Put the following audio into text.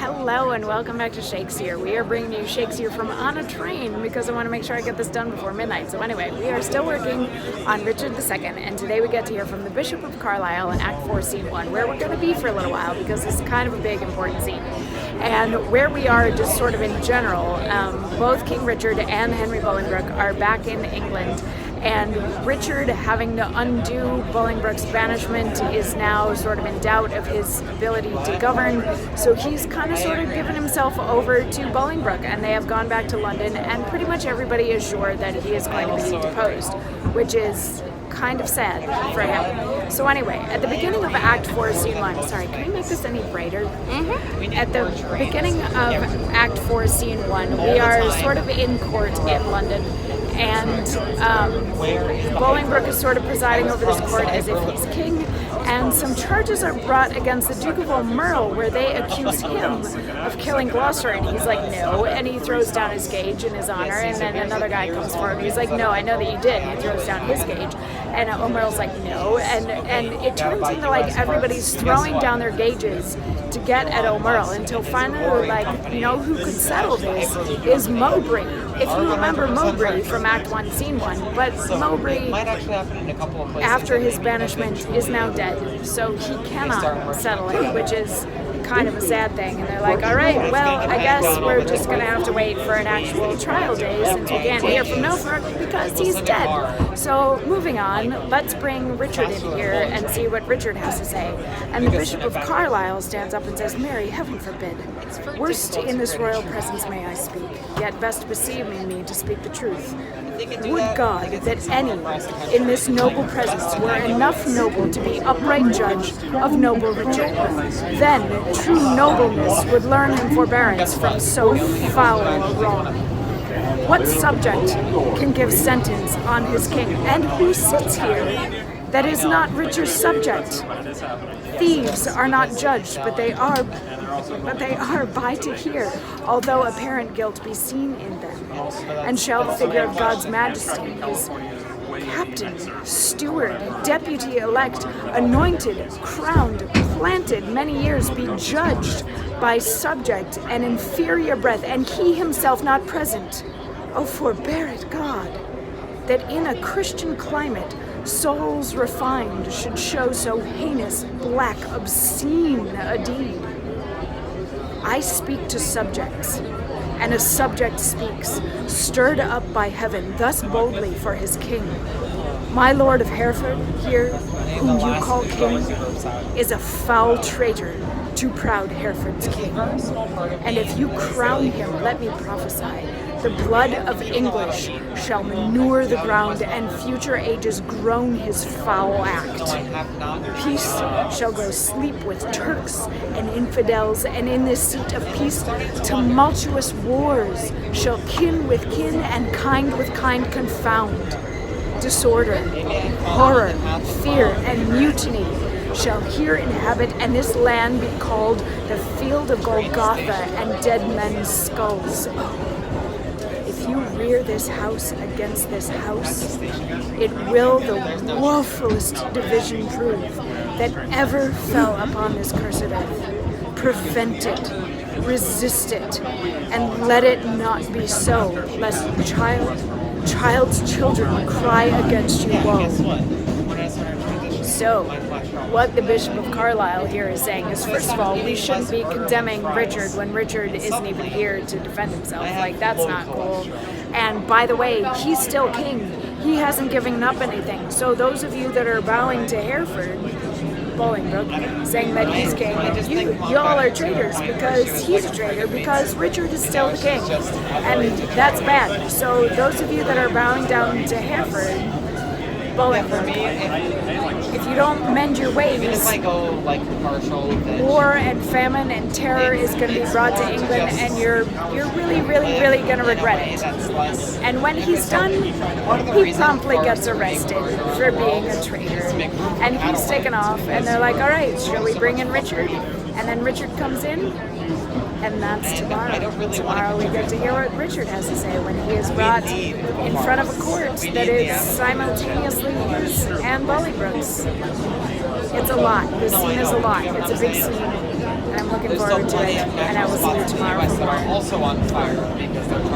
Hello and welcome back to Shakesyear. We are bringing you Shakesyear from On a Train because I want to make sure I get this done before midnight. So anyway, we are still working on Richard II, and today we get to hear from the Bishop of Carlisle in Act 4, Scene 1, where we're going to be for a little while because it's kind of a big, important scene. And where we are just sort of in general, both King Richard and Henry Bolingbroke are back in England. And Richard, having to undo Bolingbroke's banishment, is now sort of in doubt of his ability to govern. So he's kind of sort of given himself over to Bolingbroke, and they have gone back to London, and pretty much everybody is sure that he is going to be deposed, which is kind of sad for him. So anyway, at the beginning of Act 4, Scene 1, sorry, can we make this any brighter? At the beginning of Act 4, Scene 1, we are sort of in court in London, and Bolingbroke is sort of presiding over this court as if he's king, and some charges are brought against the Duke of O'Merle where they accuse him of killing Gloucester, and he's like, no, and he throws down his gage in his honor, and then another guy comes forward and he's like, no, I know that you did, and he throws down his gage, and O'Merle's like, no, and it turns into like everybody's throwing down their gages to get at O'Merle until finally we're like, you know who could settle this is Mowbray. If you remember Mowbray from Act 1, Scene 1, but Mowbray, after his banishment, is now dead, so he cannot settle it, which is kind of a sad thing. And they're like, all right, well, I guess we're just going to have to wait for an actual trial day since we can't hear from Norfolk because he's dead. So moving on, let's bring Richard in here and see what Richard has to say. And the Bishop of Carlisle stands up and says, Mary, heaven forbid. Worst in this royal presence may I speak, yet best beseeming me to speak the truth. Would God that any in this noble presence were enough noble to be upright judge of noble Richard. Then true nobleness would learn him forbearance from so foul a wrong. What subject can give sentence on his king, and who sits here that is not Richard's subject? Thieves are not judged, but they are by to hear, although apparent guilt be seen in them. And shall the figure of God's majesty, his captain, steward, deputy elect, anointed, crowned, planted many years, be judged by subject and inferior breath, and he himself not present? Oh, forbear it, God, that in a Christian climate souls refined should show so heinous, black, obscene a deed. I speak to subjects, and a subject speaks, stirred up by heaven, thus boldly for his king. My lord of Hereford, here, whom you call king, is a foul traitor to proud Hereford's king. And if you crown him, let me prophesy, the blood of English shall manure the ground, and future ages groan his foul act. Peace shall go sleep with Turks and infidels, and in this seat of peace tumultuous wars shall kin with kin and kind with kind confound. Disorder, horror, fear, and mutiny shall here inhabit, and this land be called the field of Golgotha and dead men's skulls. If you rear this house against this house, it will the woefulest division prove that ever fell upon this cursed earth. Prevent it, resist it, and let it not be so, lest child's children cry against you woe. So, what the Bishop of Carlisle here is saying is, first of all, we shouldn't be condemning Richard when Richard isn't even here to defend himself. Like, that's not cool. And by the way, he's still king. He hasn't given up anything. So those of you that are bowing to Hereford, Bolingbroke, saying that he's king, y'all are traitors because he's a traitor, because Richard is still the king. And that's bad. So those of you that are bowing down to Hereford, Bolingbroke, if you don't mend your ways, war and famine and terror is going to be brought to England, and you're really, really, really going to regret it. And when he's done, he promptly gets arrested for being a traitor, and he's taken off, and they're like, all right, shall we bring in Richard? And then Richard comes in, and that's tomorrow. Tomorrow we get to hear what Richard has to say when he is brought in front of a court that is simultaneously his and Bolingbroke's. It's a lot. This scene is a lot. It's a big scene, and I'm I'm looking forward to it, and I will see you tomorrow for more. also on fire because they're trying